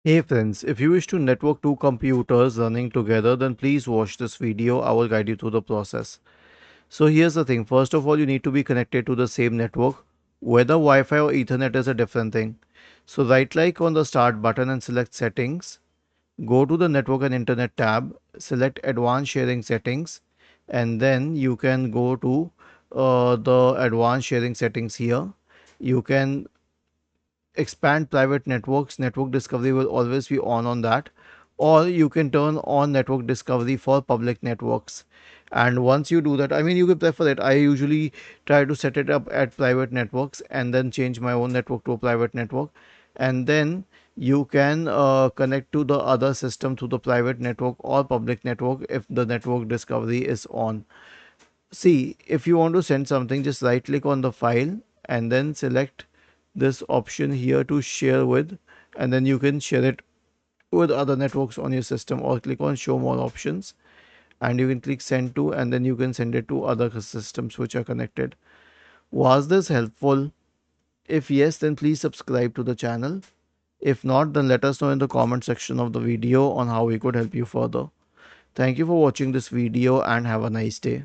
Hey friends, if you wish to network two computers running together, then please watch this video. I will guide you through the process. So here's the thing. First of all, you need to be connected to the same network. Whether Wi-Fi or Ethernet is a different thing. So right click on the start button and select settings. Go to the network and internet tab, select advanced sharing settings, and then you can go to the advanced sharing settings here. You can expand private networks. Network discovery will always be on that, or you can turn on network discovery for public networks. And once you do that, I mean, you can prefer it. I usually try to set it up at private networks and then change my own network to a private network, and then you can connect to the other system through the private network or public network if the network discovery is on. See, if you want to send something, just right click on the file and then select this option here to share with, and then you can share it with other networks on your system, or click on show more options and you can click send to, and then you can send it to other systems which are connected. Was this helpful? If yes, then please subscribe to the channel. If not, then let us know in the comment section of the video on how we could help you further. Thank you for watching this video and have a nice day.